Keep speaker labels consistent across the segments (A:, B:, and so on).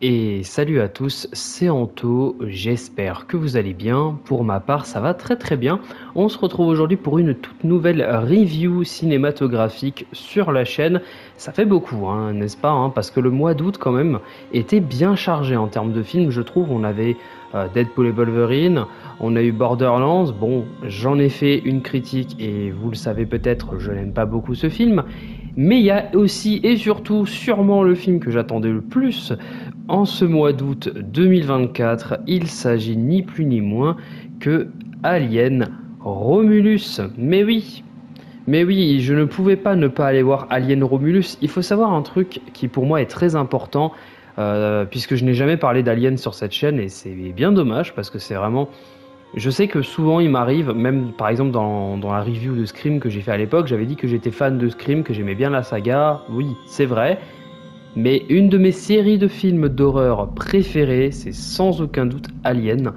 A: Et salut à tous, c'est Anto, j'espère que vous allez bien. Pour ma part, ça va très très bien. On se retrouve aujourd'hui pour une toute nouvelle review cinématographique sur la chaîne. Ça fait beaucoup, hein, n'est-ce pas, hein, parce que le mois d'août quand même était bien chargé en termes de films, je trouve. On avait Deadpool et Wolverine, on a eu Borderlands. Bon, j'en ai fait une critique et vous le savez peut-être, je n'aime pas beaucoup ce film. Mais il y a aussi et surtout sûrement le film que j'attendais le plus en ce mois d'août 2024. Il s'agit ni plus ni moins que Alien Romulus. Mais oui, je ne pouvais pas ne pas aller voir Alien Romulus. Il faut savoir un truc qui pour moi est très important, puisque je n'ai jamais parlé d'Alien sur cette chaîne, et c'est bien dommage, parce que c'est vraiment... Je sais que souvent il m'arrive, même par exemple dans la review de Scream que j'ai fait à l'époque, j'avais dit que j'étais fan de Scream, que j'aimais bien la saga. Oui, c'est vrai. Mais une de mes séries de films d'horreur préférées, c'est sans aucun doute Alien.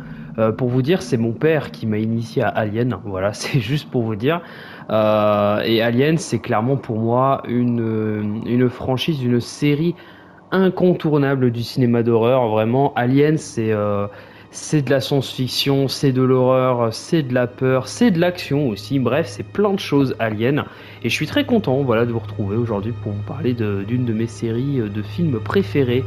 A: Pour vous dire, c'est mon père qui m'a initié à Alien. Voilà, c'est juste pour vous dire. Et Alien, c'est clairement pour moi une franchise, une série incontournable du cinéma d'horreur. Vraiment, Alien, c'est de la science-fiction, c'est de l'horreur, c'est de la peur, c'est de l'action aussi. Bref, c'est plein de choses Alien. Et je suis très content, voilà, de vous retrouver aujourd'hui pour vous parler d'une de mes séries de films préférés.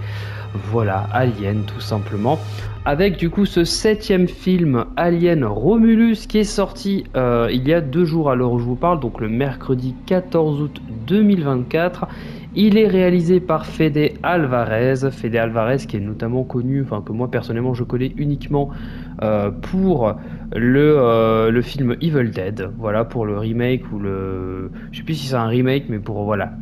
A: Voilà, Alien tout simplement. Avec du coup ce septième film, Alien Romulus, qui est sorti il y a 2 jours à l'heure où je vous parle, donc le mercredi 14 août 2024. Il est réalisé par Fede Alvarez. Fede Alvarez qui est notamment connu, enfin que moi personnellement je connais uniquement pour le film Evil Dead. Voilà, pour le remake ou le... Je sais plus si c'est un remake, mais pour voilà,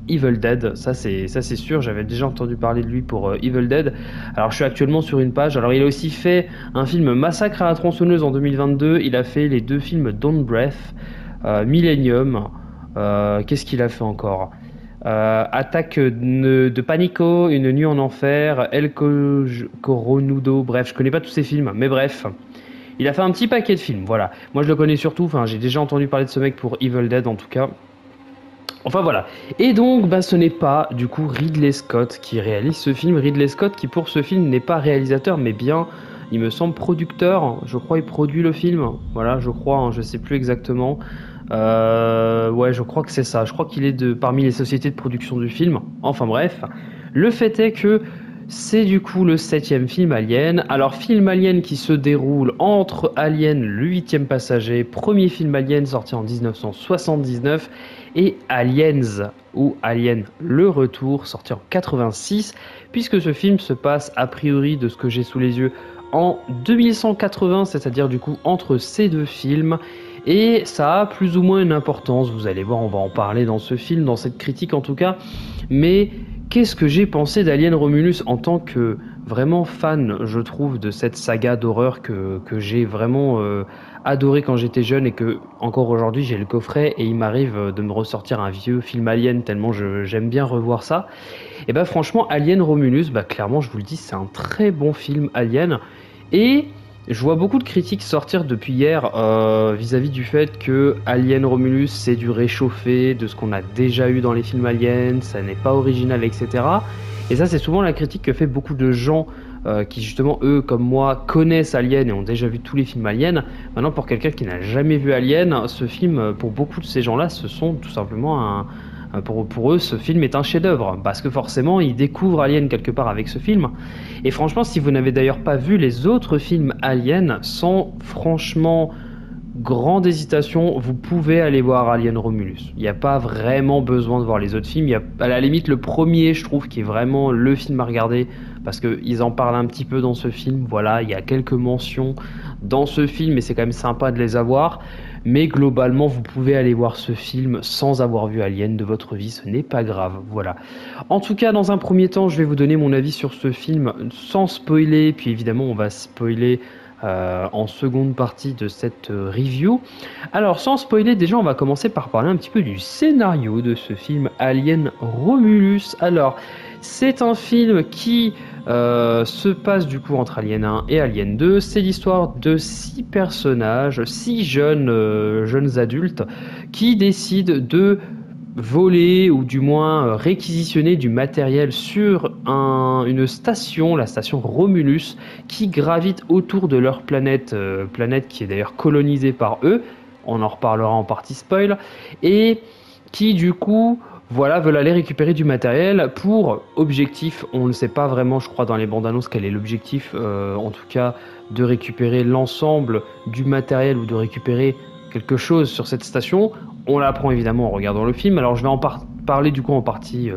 A: Evil Dead, ça c'est sûr, j'avais déjà entendu parler de lui pour Evil Dead. Alors je suis actuellement sur une page. Alors il a aussi fait un film Massacre à la tronçonneuse en 2022, il a fait les 2 films Don't Breath, Millennium, qu'est-ce qu'il a fait encore? Attaque de Panico, Une nuit en enfer, Coronudo, bref, je connais pas tous ces films, mais bref. Il a fait un petit paquet de films, voilà. Moi je le connais surtout, enfin j'ai déjà entendu parler de ce mec pour Evil Dead en tout cas. Enfin voilà. Et donc, bah, ce n'est pas du coup Ridley Scott qui réalise ce film. Ridley Scott qui pour ce film n'est pas réalisateur mais bien, il me semble, producteur. Je crois il produit le film. Voilà, je crois, hein, je sais plus exactement. Ouais, je crois que c'est ça. Je crois qu'il est parmi les sociétés de production du film. Enfin bref. Le fait est que c'est du coup le septième film Alien. Alors film Alien qui se déroule entre Alien, le huitième passager, premier film Alien sorti en 1979, et Aliens ou Alien le retour sorti en 86, puisque ce film se passe a priori de ce que j'ai sous les yeux en 2180, c'est-à-dire du coup entre ces 2 films. Et ça a plus ou moins une importance, vous allez voir, on va en parler dans ce film, dans cette critique en tout cas. Mais qu'est-ce que j'ai pensé d'Alien Romulus en tant que vraiment fan, je trouve, de cette saga d'horreur que j'ai vraiment adoré quand j'étais jeune, et que encore aujourd'hui j'ai le coffret et il m'arrive de me ressortir un vieux film Alien tellement j'aime bien revoir ça. Et bah franchement, Alien Romulus, bah clairement je vous le dis, c'est un très bon film Alien. Et je vois beaucoup de critiques sortir depuis hier vis-à-vis du fait que Alien Romulus c'est du réchauffé de ce qu'on a déjà eu dans les films Aliens, ça n'est pas original, etc. Et ça c'est souvent la critique que fait beaucoup de gens qui justement eux comme moi connaissent Alien et ont déjà vu tous les films Alien. Maintenant pour quelqu'un qui n'a jamais vu Alien, ce film pour beaucoup de ces gens-là ce sont tout simplement pour eux, ce film est un chef-d'œuvre parce que forcément, ils découvrent Alien quelque part avec ce film. Et franchement, si vous n'avez d'ailleurs pas vu les autres films Alien, sans franchement grande hésitation, vous pouvez aller voir Alien Romulus. Il n'y a pas vraiment besoin de voir les autres films. Il y a à la limite le premier, je trouve, qui est vraiment le film à regarder parce qu'ils en parlent un petit peu dans ce film. Voilà, il y a quelques mentions dans ce film et c'est quand même sympa de les avoir. Mais globalement, vous pouvez aller voir ce film sans avoir vu Alien de votre vie, ce n'est pas grave. Voilà. En tout cas, dans un premier temps, je vais vous donner mon avis sur ce film sans spoiler. Puis évidemment, on va spoiler en seconde partie de cette review. Alors, sans spoiler, déjà, on va commencer par parler un petit peu du scénario de ce film Alien Romulus. Alors, c'est un film qui se passe du coup entre Alien 1 et Alien 2. C'est l'histoire de 6 personnages, 6 jeunes adultes qui décident de voler ou du moins réquisitionner du matériel sur une station, la station Romulus, qui gravite autour de leur planète, planète qui est d'ailleurs colonisée par eux. On en reparlera en partie spoil. Et qui du coup voilà, veulent aller récupérer du matériel pour objectif, on ne sait pas vraiment, je crois, dans les bandes annonces quel est l'objectif, en tout cas, de récupérer l'ensemble du matériel ou de récupérer quelque chose sur cette station. On l'apprend évidemment en regardant le film. Alors je vais en parler du coup en partie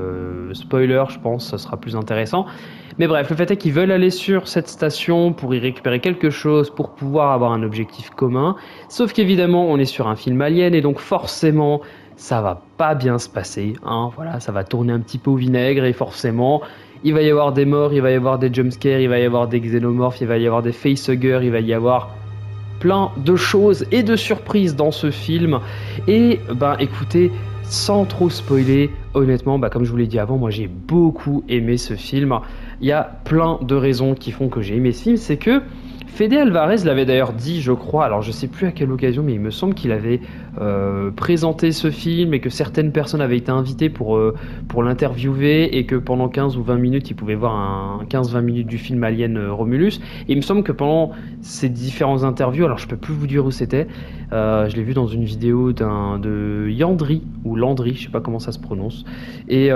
A: spoiler, je pense, ça sera plus intéressant. Mais bref, le fait est qu'ils veulent aller sur cette station pour y récupérer quelque chose, pour pouvoir avoir un objectif commun. Sauf qu'évidemment, on est sur un film alien et donc forcément, ça va pas bien se passer. Hein. Voilà, ça va tourner un petit peu au vinaigre et forcément, il va y avoir des morts, il va y avoir des jumpscares, il va y avoir des xénomorphes, il va y avoir des facehuggers, il va y avoir plein de choses et de surprises dans ce film. Et ben écoutez, sans trop spoiler, honnêtement, comme je vous l'ai dit avant, moi j'ai beaucoup aimé ce film. Il y a plein de raisons qui font que j'ai aimé ce film, c'est que Fede Alvarez l'avait d'ailleurs dit, je crois, alors je sais plus à quelle occasion, mais il me semble qu'il avait présenté ce film et que certaines personnes avaient été invitées pour l'interviewer et que pendant 15 ou 20 minutes, il pouvait voir un 15-20 minutes du film Alien Romulus. Et il me semble que pendant ces différentes interviews, alors je peux plus vous dire où c'était, je l'ai vu dans une vidéo de Yandri, ou Landry, je sais pas comment ça se prononce, et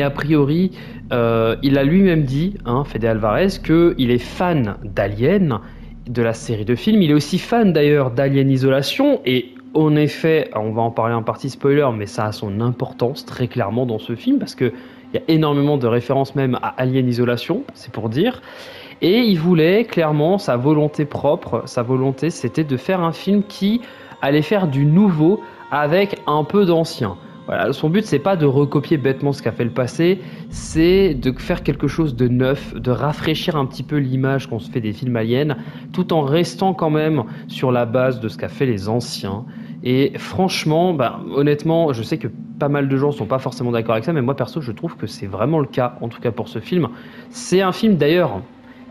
A: a priori, il a lui-même dit, Fede Alvarez, qu'il est fan d'Alien, de la série de films. Il est aussi fan d'ailleurs d'Alien Isolation. Et en effet, on va en parler en partie spoiler, mais ça a son importance très clairement dans ce film, parce qu'il y a énormément de références même à Alien Isolation, c'est pour dire. Et il voulait clairement, sa volonté propre, sa volonté, c'était de faire un film qui allait faire du nouveau avec un peu d'ancien. Voilà, son but c'est pas de recopier bêtement ce qu'a fait le passé, c'est de faire quelque chose de neuf, de rafraîchir un petit peu l'image qu'on se fait des films aliens, tout en restant quand même sur la base de ce qu'a fait les anciens. Et franchement, honnêtement, je sais que pas mal de gens sont pas forcément d'accord avec ça, mais moi perso je trouve que c'est vraiment le cas, en tout cas pour ce film. C'est un film d'ailleurs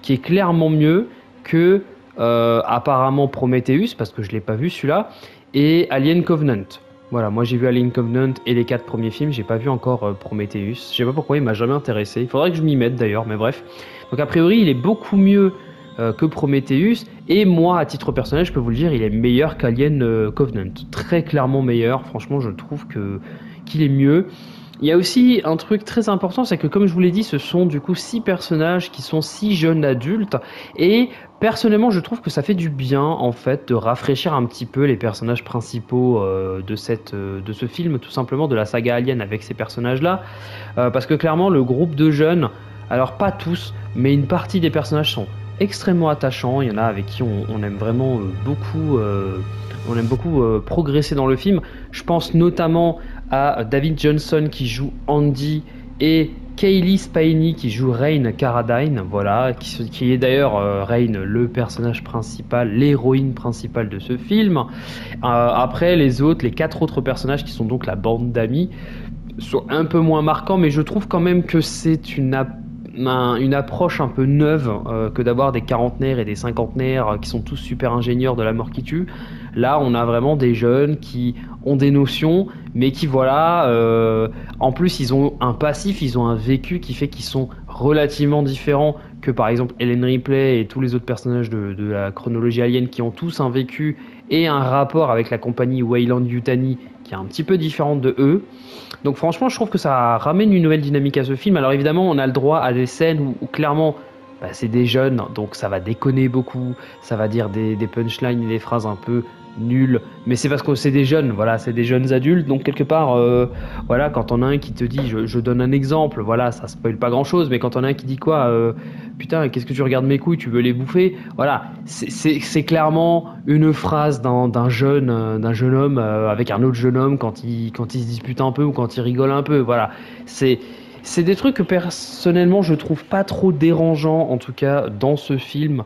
A: qui est clairement mieux que apparemment Prometheus, parce que je l'ai pas vu celui-là, et Alien Covenant. Voilà, moi j'ai vu Alien Covenant et les 4 premiers films, j'ai pas vu encore Prometheus. Je sais pas pourquoi, il m'a jamais intéressé. Il faudrait que je m'y mette d'ailleurs, mais bref. Donc a priori, il est beaucoup mieux que Prometheus. Et moi, à titre personnel, je peux vous le dire, il est meilleur qu'Alien Covenant. Très clairement meilleur. Franchement, je trouve qu'il est mieux. Il y a aussi un truc très important, c'est que comme je vous l'ai dit, ce sont du coup 6 personnages qui sont 6 jeunes adultes. Et personnellement, je trouve que ça fait du bien en fait de rafraîchir un petit peu les personnages principaux de ce film, tout simplement de la saga Alien avec ces personnages-là. Parce que clairement, le groupe de jeunes, alors pas tous, mais une partie des personnages sont extrêmement attachants. Il y en a avec qui on aime vraiment beaucoup. On aime beaucoup progresser dans le film. Je pense notamment à David Johnson qui joue Andy et Kaylee Spinney qui joue Rain Carradine, voilà, qui est d'ailleurs Rain, le personnage principal, l'héroïne principale de ce film. Après, les autres, les 4 autres personnages qui sont donc la bande d'amis, sont un peu moins marquants, mais je trouve quand même que c'est une approche un peu neuve que d'avoir des quarantenaires et des cinquantenaires qui sont tous super ingénieurs de la mort qui tue. Là, on a vraiment des jeunes qui ont des notions, mais qui, voilà, en plus, ils ont un passif, ils ont un vécu qui fait qu'ils sont relativement différents que, par exemple, Ellen Ripley et tous les autres personnages de la chronologie alien qui ont tous un vécu et un rapport avec la compagnie Weyland-Yutani qui est un petit peu différente de eux. Donc franchement, je trouve que ça ramène une nouvelle dynamique à ce film. Alors évidemment, on a le droit à des scènes où clairement, c'est des jeunes, donc ça va déconner beaucoup, ça va dire des punchlines et des phrases un peu nulles, mais c'est parce que c'est des jeunes, voilà, c'est des jeunes adultes, donc quelque part, voilà, quand on a un qui te dit, je donne un exemple, voilà, ça spoil pas grand chose, mais quand on a un qui dit quoi, putain, qu'est-ce que tu regardes mes couilles, tu veux les bouffer, voilà, c'est clairement une phrase d'un jeune homme avec un autre jeune homme quand il se dispute un peu ou quand il rigole un peu, voilà, c'est des trucs que personnellement je trouve pas trop dérangeants, en tout cas dans ce film.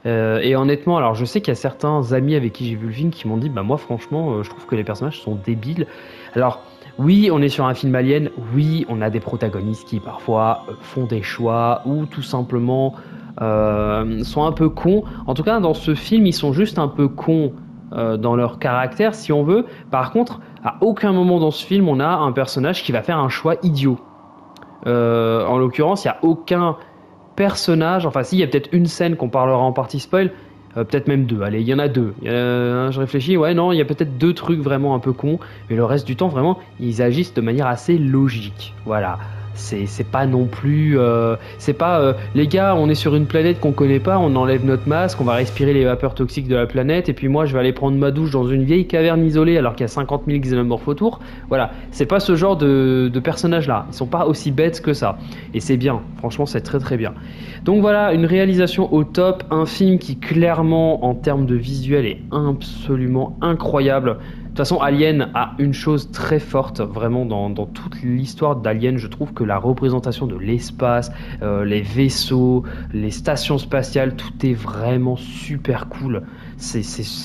A: Et honnêtement, alors je sais qu'il y a certains amis avec qui j'ai vu le film qui m'ont dit, moi franchement, je trouve que les personnages sont débiles. Alors oui, on est sur un film alien, oui, on a des protagonistes qui parfois font des choix ou tout simplement sont un peu cons. En tout cas, dans ce film, ils sont juste un peu cons dans leur caractère, si on veut. Par contre, à aucun moment dans ce film, on a un personnage qui va faire un choix idiot. En l'occurrence, il n'y a aucun personnage, enfin si, il y a peut-être une scène qu'on parlera en partie spoil, peut-être même deux, allez, il y en a deux. Je réfléchis, ouais, non, il y a peut-être deux trucs vraiment un peu cons, mais le reste du temps, vraiment, ils agissent de manière assez logique. Voilà. C'est pas non plus. C'est pas. Les gars, on est sur une planète qu'on connaît pas, on enlève notre masque, on va respirer les vapeurs toxiques de la planète, et puis moi je vais aller prendre ma douche dans une vieille caverne isolée alors qu'il y a 50 000 xénomorphes autour. Voilà. C'est pas ce genre de personnages là. Ils sont pas aussi bêtes que ça. Et c'est bien. Franchement, c'est très très bien. Donc voilà, une réalisation au top. Un film qui, clairement, en termes de visuel, est absolument incroyable. De toute façon, Alien a une chose très forte, vraiment dans toute l'histoire d'Alien, je trouve que la représentation de l'espace, les vaisseaux, les stations spatiales, tout est vraiment super cool.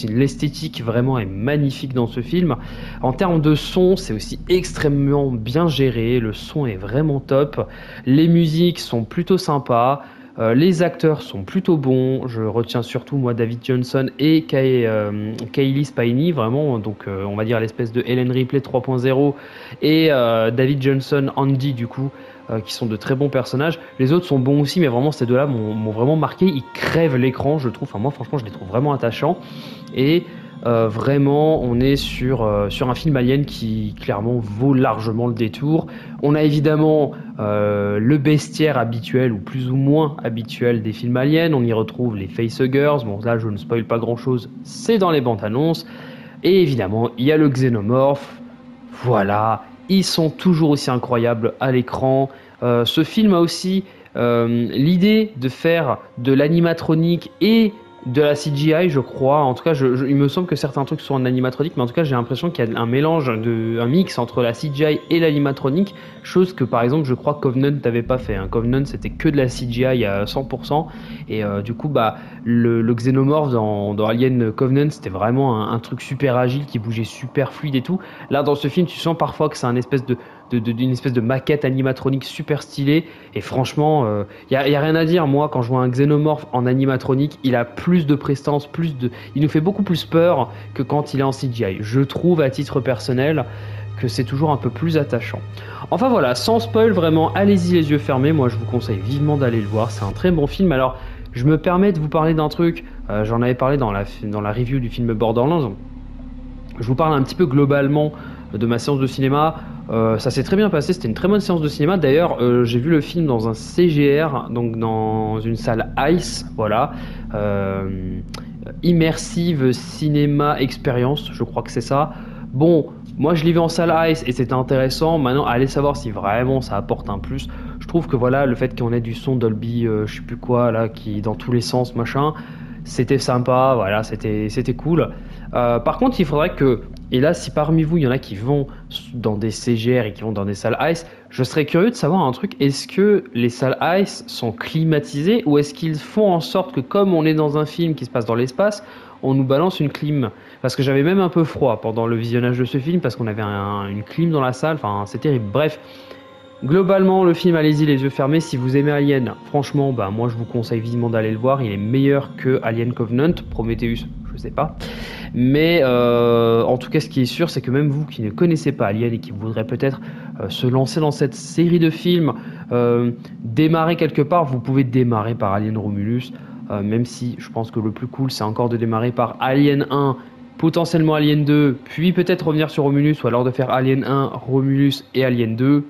A: L'esthétique vraiment est magnifique dans ce film. En termes de son, c'est aussi extrêmement bien géré, le son est vraiment top, les musiques sont plutôt sympas. Les acteurs sont plutôt bons. Je retiens surtout moi David Johnson et Kaylee Spiney, vraiment. Donc on va dire l'espèce de Ellen Ripley 3.0 et David Johnson, Andy du coup, qui sont de très bons personnages. Les autres sont bons aussi, mais vraiment ces deux-là m'ont vraiment marqué. Ils crèvent l'écran, je trouve. Enfin moi franchement je les trouve vraiment attachants. Et vraiment, on est sur un film Alien qui clairement vaut largement le détour. On a évidemment le bestiaire habituel ou plus ou moins habituel des films Aliens. On y retrouve les facehuggers. Bon, là, je ne spoil pas grand-chose. C'est dans les bandes annonces. Et évidemment, il y a le xénomorphe. Voilà, ils sont toujours aussi incroyables à l'écran. Ce film a aussi l'idée de faire de l'animatronique et de la CGI, je crois. En tout cas, il me semble que certains trucs sont en animatronique, mais en tout cas, j'ai l'impression qu'il y a un mélange, un mix entre la CGI et l'animatronique, chose que par exemple, je crois Covenant n'avait pas fait. Covenant, c'était que de la CGI à 100%, et du coup, bah, le xénomorphe dans Alien Covenant, c'était vraiment un truc super agile qui bougeait super fluide et tout. Là, dans ce film, tu sens parfois que c'est une espèce de maquette animatronique super stylée, et franchement, y a rien à dire. Moi, quand je vois un xénomorphe en animatronique, il a plus de prestance, il nous fait beaucoup plus peur que quand il est en CGI. Je trouve, à titre personnel, que c'est toujours un peu plus attachant. Enfin voilà, sans spoil vraiment, allez-y les yeux fermés. Moi, je vous conseille vivement d'aller le voir. C'est un très bon film. Alors, je me permets de vous parler d'un truc. J'en avais parlé dans la review du film Borderlands. Je vous parle un petit peu globalement de ma séance de cinéma. Ça s'est très bien passé, c'était une très bonne séance de cinéma. D'ailleurs, j'ai vu le film dans un CGR, donc dans une salle ICE, voilà. Immersive Cinéma Experience, je crois que c'est ça. Bon, moi je l'ai vu en salle ICE et c'était intéressant. Maintenant, allez savoir si vraiment ça apporte un plus. Je trouve que voilà, le fait qu'on ait du son Dolby, je sais plus quoi, là, qui dans tous les sens, machin, c'était sympa, voilà, c'était cool. Par contre, il faudrait que, et là, si parmi vous, il y en a qui vont dans des CGR et qui vont dans des salles ICE, je serais curieux de savoir un truc. Est-ce que les salles ICE sont climatisées ou est-ce qu'ils font en sorte que, comme on est dans un film qui se passe dans l'espace, on nous balance une clim? Parce que j'avais même un peu froid pendant le visionnage de ce film parce qu'on avait une clim dans la salle, enfin, c'est terrible. Bref. Globalement, le film, allez-y les yeux fermés. Si vous aimez Alien, franchement, bah, moi je vous conseille vivement d'aller le voir. Il est meilleur que Alien Covenant. Prometheus, je sais pas. Mais en tout cas, ce qui est sûr, c'est que même vous qui ne connaissez pas Alien et qui voudraient peut-être se lancer dans cette série de films, démarrer quelque part, vous pouvez démarrer par Alien Romulus. Même si je pense que le plus cool, c'est encore de démarrer par Alien 1, potentiellement Alien 2, puis peut-être revenir sur Romulus, ou alors de faire Alien 1, Romulus et Alien 2.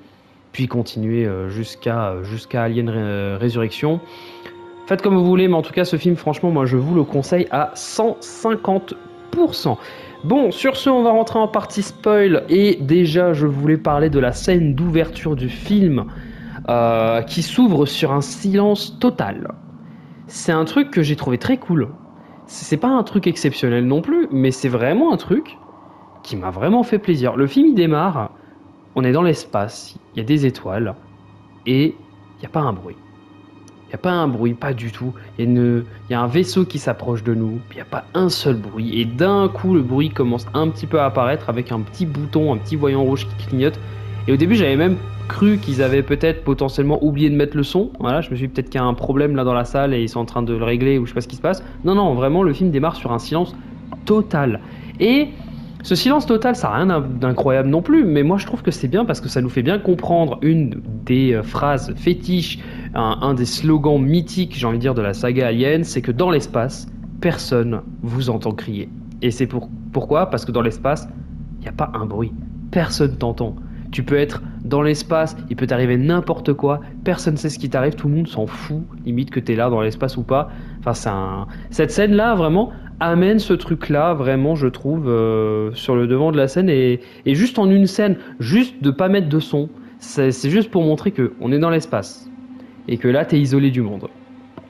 A: Puis continuer jusqu'à Alien Résurrection. Faites comme vous voulez, mais en tout cas, ce film, franchement, moi, je vous le conseille à 150%. Bon, sur ce, on va rentrer en partie spoil. Et déjà, je voulais parler de la scène d'ouverture du film qui s'ouvre sur un silence total. C'est un truc que j'ai trouvé très cool. C'est pas un truc exceptionnel non plus, mais c'est vraiment un truc qui m'a vraiment fait plaisir. Le film, il démarre... On est dans l'espace, il y a des étoiles, et il n'y a pas un bruit. Il n'y a pas un bruit, pas du tout. Il y a un vaisseau qui s'approche de nous, il n'y a pas un seul bruit. Et d'un coup, le bruit commence un petit peu à apparaître avec un petit bouton, un petit voyant rouge qui clignote. Et au début, j'avais même cru qu'ils avaient peut-être potentiellement oublié de mettre le son. Voilà, je me suis dit peut-être qu'il y a un problème là dans la salle et ils sont en train de le régler ou je sais pas ce qui se passe. Non, non, vraiment, le film démarre sur un silence total. Et ce silence total, ça n'a rien d'incroyable non plus, mais moi je trouve que c'est bien parce que ça nous fait bien comprendre une des phrases fétiches, un des slogans mythiques, j'ai envie de dire, de la saga Alien, c'est que dans l'espace, personne vous entend crier. Et c'est pourquoi? Parce que dans l'espace, il n'y a pas un bruit, personne t'entend. Tu peux être dans l'espace, il peut t'arriver n'importe quoi, personne ne sait ce qui t'arrive, tout le monde s'en fout, limite que t'es là dans l'espace ou pas. Enfin, cette scène-là, vraiment, amène ce truc-là, vraiment, je trouve, sur le devant de la scène, et juste en une scène, juste de pas mettre de son, c'est juste pour montrer qu'on est dans l'espace, et que là, t'es isolé du monde.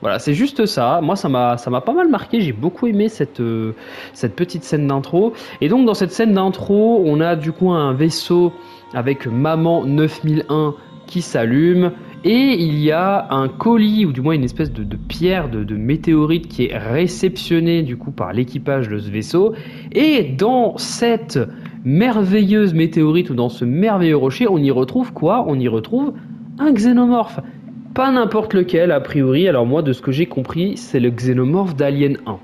A: Voilà, c'est juste ça. Moi, ça m'a pas mal marqué. J'ai beaucoup aimé cette petite scène d'intro. Et donc, dans cette scène d'intro, on a du coup un vaisseau avec Maman 9001 qui s'allume. Et il y a un colis, ou du moins une espèce de pierre, de météorite qui est réceptionnée du coup par l'équipage de ce vaisseau. Et dans cette merveilleuse météorite, ou dans ce merveilleux rocher, on y retrouve quoi? On y retrouve un xénomorphe. Pas n'importe lequel, a priori. Alors moi, de ce que j'ai compris, c'est le xénomorphe d'Alien 1.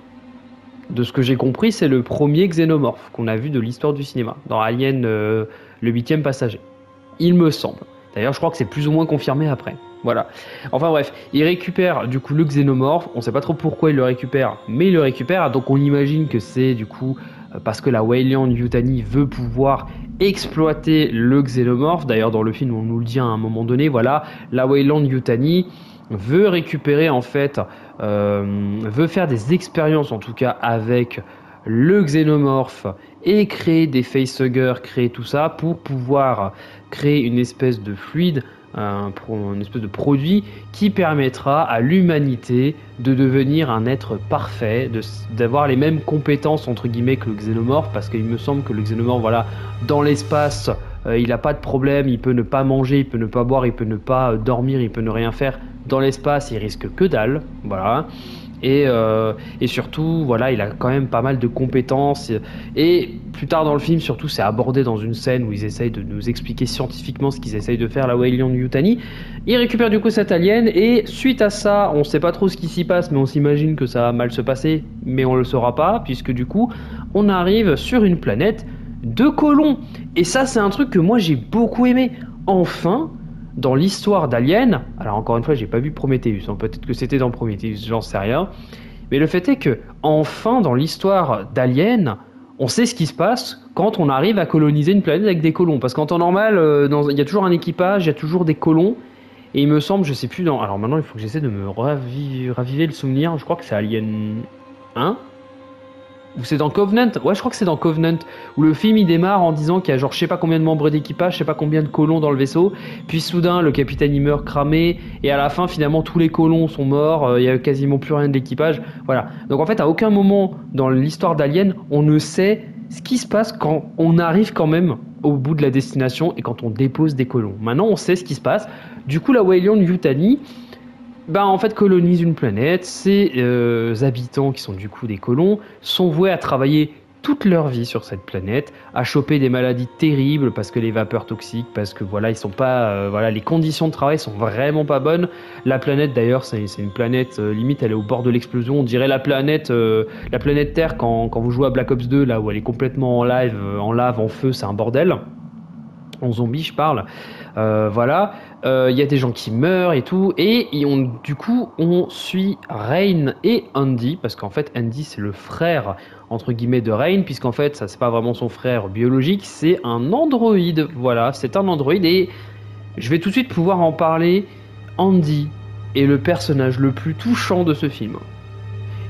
A: De ce que j'ai compris, c'est le premier xénomorphe qu'on a vu de l'histoire du cinéma, dans Alien, le 8e passager. Il me semble. D'ailleurs, je crois que c'est plus ou moins confirmé après. Voilà. Enfin bref, il récupère du coup le xénomorphe. On sait pas trop pourquoi il le récupère, mais il le récupère. Donc on imagine que c'est du coup parce que la Weyland-Yutani veut pouvoir exploiter le xénomorphe. D'ailleurs, dans le film, on nous le dit à un moment donné. Voilà, la Weyland-Yutani veut récupérer en fait, veut faire des expériences en tout cas avec le xénomorphe et créer des facehuggers, créer tout ça pour pouvoir créer une espèce de fluide, une espèce de produit qui permettra à l'humanité de devenir un être parfait, d'avoir les mêmes compétences entre guillemets que le xénomorphe, parce qu'il me semble que le xénomorphe, voilà, dans l'espace, il n'a pas de problème, il peut ne pas manger, il peut ne pas boire, il peut ne pas dormir, il peut ne rien faire. Dans l'espace, il risque que dalle, voilà. Et surtout, voilà, il a quand même pas mal de compétences. Et plus tard dans le film, surtout, c'est abordé dans une scène où ils essayent de nous expliquer scientifiquement ce qu'ils essayent de faire, la Weyland-Yutani. Il récupère du coup cette alien, et suite à ça, on sait pas trop ce qui s'y passe, mais on s'imagine que ça va mal se passer, mais on le saura pas, puisque du coup, on arrive sur une planète de colons. Et ça, c'est un truc que moi j'ai beaucoup aimé. Enfin, dans l'histoire d'Alien, alors encore une fois, j'ai pas vu Prometheus, hein, peut-être que c'était dans Prometheus, j'en sais rien, mais le fait est que, enfin, dans l'histoire d'Alien, on sait ce qui se passe quand on arrive à coloniser une planète avec des colons. Parce qu'en temps normal, il y a toujours un équipage, il y a toujours des colons, et il me semble, je sais plus, alors maintenant il faut que j'essaie de me raviver le souvenir, je crois que c'est Alien 1. Ou c'est dans Covenant? Ouais, je crois que c'est dans Covenant, où le film il démarre en disant qu'il y a genre je sais pas combien de membres d'équipage, je sais pas combien de colons dans le vaisseau, puis soudain le capitaine il meurt cramé, et à la fin finalement tous les colons sont morts, il y a quasiment plus rien de l'équipage, voilà. Donc en fait à aucun moment dans l'histoire d'Alien on ne sait ce qui se passe quand on arrive quand même au bout de la destination et quand on dépose des colons. Maintenant on sait ce qui se passe. Du coup la Weyland-Yutani, en fait, colonise une planète. Ces habitants, qui sont du coup des colons, sont voués à travailler toute leur vie sur cette planète, à choper des maladies terribles parce que les vapeurs toxiques, parce que voilà, ils sont pas, voilà, les conditions de travail sont vraiment pas bonnes. La planète, d'ailleurs, c'est une planète limite, elle est au bord de l'explosion. On dirait la planète Terre quand vous jouez à Black Ops 2, là où elle est complètement en lave, en feu, c'est un bordel. En zombie, je parle. Voilà. Il y a des gens qui meurent et tout. Et du coup, on suit Rain et Andy. Parce qu'en fait, Andy, c'est le frère, entre guillemets, de Rain. Puisqu'en fait, ça, c'est pas vraiment son frère biologique. C'est un androïde. Voilà, c'est un androïde. Et je vais tout de suite pouvoir en parler. Andy est le personnage le plus touchant de ce film.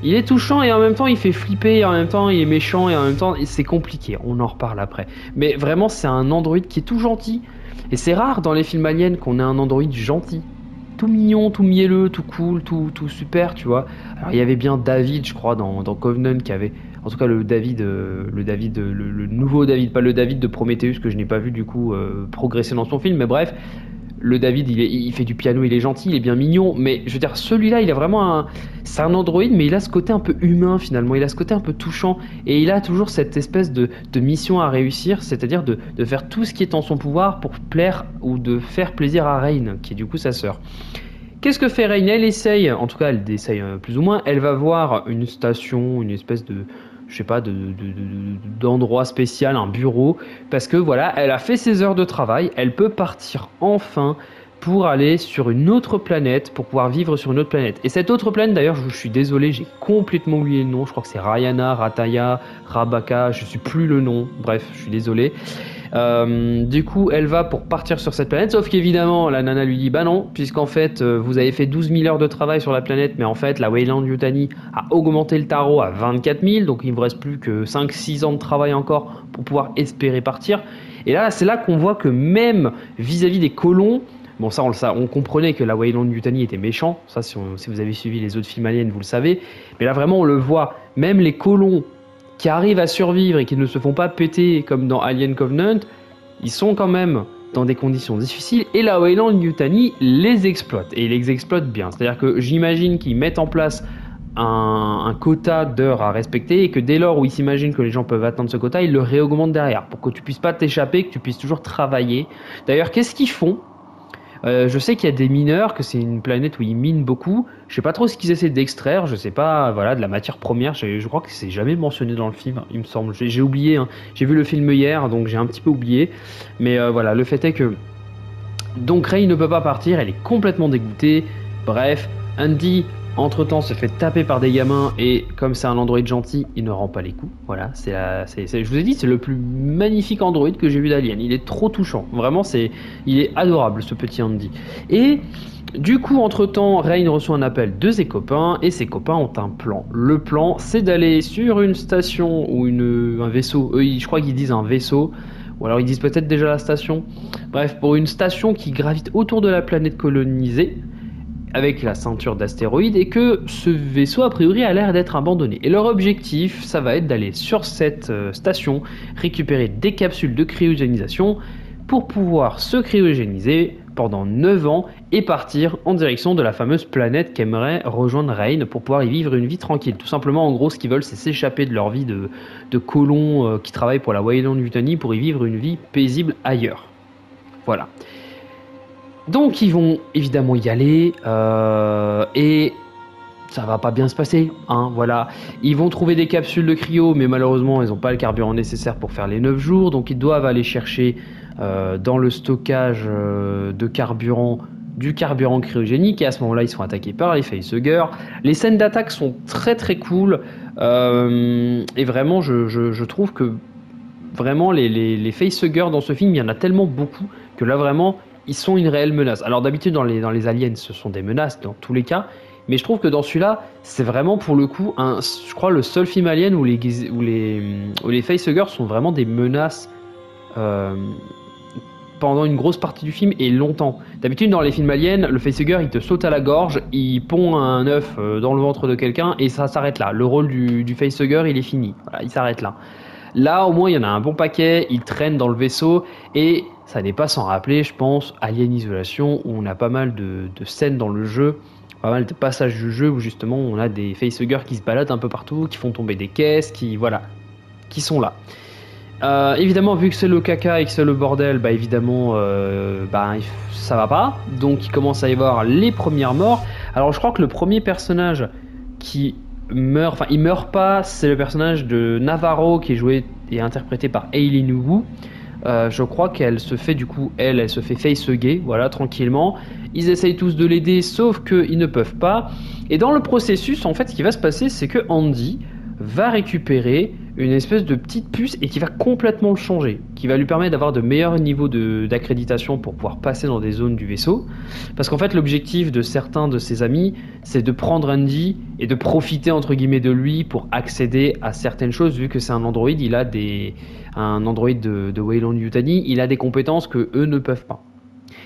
A: Il est touchant et en même temps il fait flipper, et en même temps il est méchant, et en même temps c'est compliqué, on en reparle après. Mais vraiment c'est un androïde qui est tout gentil. Et c'est rare dans les films aliens qu'on ait un androïde gentil. Tout mignon, tout mielleux, tout cool, tout super, tu vois. Alors il y avait bien David, je crois, dans Covenant, qui avait... En tout cas le nouveau David, pas le David de Prometheus que je n'ai pas vu du coup progresser dans son film, mais bref... Le David, il fait du piano, il est gentil, il est bien mignon, mais je veux dire, celui-là, il a vraiment c'est un androïde, mais il a ce côté un peu humain finalement, il a ce côté un peu touchant, et il a toujours cette espèce de mission à réussir, c'est-à-dire de faire tout ce qui est en son pouvoir pour plaire ou de faire plaisir à Rain, qui est du coup sa sœur. Qu'est-ce que fait Rain? Elle essaye, en tout cas elle essaye plus ou moins, elle va voir une station, une espèce je sais pas, d'endroit spécial, un bureau, parce que voilà, elle a fait ses heures de travail, elle peut partir enfin pour aller sur une autre planète, pour pouvoir vivre sur une autre planète. Et cette autre planète, d'ailleurs, je suis désolé, j'ai complètement oublié le nom, je crois que c'est Rayana, Rataya, Rabaka, je sais plus le nom, bref, je suis désolé. Du coup, elle va pour partir sur cette planète, sauf qu'évidemment, la nana lui dit bah non, puisqu'en fait, vous avez fait 12 000 heures de travail sur la planète, mais en fait, la Weyland-Yutani a augmenté le tarot à 24 000, donc il ne vous reste plus que 5-6 ans de travail encore pour pouvoir espérer partir. Et là, c'est là qu'on voit que même vis-à-vis des colons, bon, ça, on comprenait que la Weyland-Yutani était méchant, ça, si vous avez suivi les autres films aliens, vous le savez, mais là, vraiment, on le voit, même les colons qui arrivent à survivre et qui ne se font pas péter comme dans Alien Covenant, ils sont quand même dans des conditions difficiles et la Weyland-Yutani les exploite et les exploite bien. C'est-à-dire que j'imagine qu'ils mettent en place un quota d'heures à respecter et que dès lors où ils s'imaginent que les gens peuvent atteindre ce quota, ils le réaugmentent derrière pour que tu puisses pas t'échapper, que tu puisses toujours travailler. D'ailleurs, qu'est-ce qu'ils font ? Je sais qu'il y a des mineurs, que c'est une planète où ils minent beaucoup. Je sais pas trop ce qu'ils essaient d'extraire. Je sais pas, voilà, de la matière première. Je crois que c'est jamais mentionné dans le film, il me semble. J'ai oublié. Hein. J'ai vu le film hier, donc j'ai un petit peu oublié. Mais voilà, le fait est que donc Rey ne peut pas partir. Elle est complètement dégoûtée. Bref, Andy entre-temps se fait taper par des gamins et comme c'est un androïde gentil, il ne rend pas les coups. Voilà, je vous ai dit, c'est le plus magnifique androïde que j'ai vu d'Alien. Il est trop touchant. Vraiment, il est adorable ce petit Andy. Et du coup, entre-temps, Rain reçoit un appel de ses copains et ses copains ont un plan. Le plan, c'est d'aller sur une station ou un vaisseau. Eux, je crois qu'ils disent un vaisseau. Ou alors ils disent peut-être déjà la station. Bref, pour une station qui gravite autour de la planète colonisée avec la ceinture d'astéroïdes et que ce vaisseau a priori a l'air d'être abandonné. Et leur objectif, ça va être d'aller sur cette station, récupérer des capsules de cryogénisation pour pouvoir se cryogéniser pendant 9 ans et partir en direction de la fameuse planète qu'aimerait rejoindre Rain pour pouvoir y vivre une vie tranquille. Tout simplement, en gros, ce qu'ils veulent, c'est s'échapper de leur vie de colons qui travaillent pour la Weyland-Yutani pour y vivre une vie paisible ailleurs. Voilà. Donc ils vont évidemment y aller et ça va pas bien se passer, hein, voilà. Ils vont trouver des capsules de cryo, mais malheureusement ils n'ont pas le carburant nécessaire pour faire les 9 jours, donc ils doivent aller chercher dans le stockage de carburant du carburant cryogénique et à ce moment-là ils sont attaqués par les facehuggers. Les scènes d'attaque sont très très cool et vraiment je trouve que vraiment les facehuggers dans ce film, il y en a tellement beaucoup que là vraiment ils sont une réelle menace. Alors d'habitude dans les aliens ce sont des menaces dans tous les cas, mais je trouve que dans celui-là c'est vraiment pour le coup je crois le seul film alien où les facehuggers sont vraiment des menaces pendant une grosse partie du film et longtemps. D'habitude dans les films aliens le facehugger il te saute à la gorge, il pond un œuf dans le ventre de quelqu'un et ça s'arrête là. Le rôle du facehugger il est fini, voilà, il s'arrête là. Là, au moins, il y en a un bon paquet, ils traînent dans le vaisseau, et ça n'est pas sans rappeler, je pense, Alien Isolation, où on a pas mal de scènes dans le jeu, pas mal de passages du jeu où justement on a des facehuggers qui se baladent un peu partout, qui font tomber des caisses, qui sont là. Évidemment, vu que c'est le caca et que c'est le bordel, bah évidemment, ça va pas, donc il commence à y avoir les premières morts. Alors je crois que le premier personnage qui meurt, enfin il meurt pas, c'est le personnage de Navarro qui est joué et interprété par Eileen Wu. Je crois qu'elle se fait du coup, elle se fait facehugger, voilà, tranquillement. Ils essayent tous de l'aider, sauf qu'ils ne peuvent pas. Et dans le processus, en fait, ce qui va se passer, c'est que Andy va récupérer une espèce de petite puce et qui va complètement le changer, qui va lui permettre d'avoir de meilleurs niveaux d'accréditation pour pouvoir passer dans des zones du vaisseau. Parce qu'en fait, l'objectif de certains de ses amis, c'est de prendre Andy et de profiter entre guillemets de lui pour accéder à certaines choses, vu que c'est un androïde, un androïde de Weyland-Yutani, il a des compétences que eux ne peuvent pas.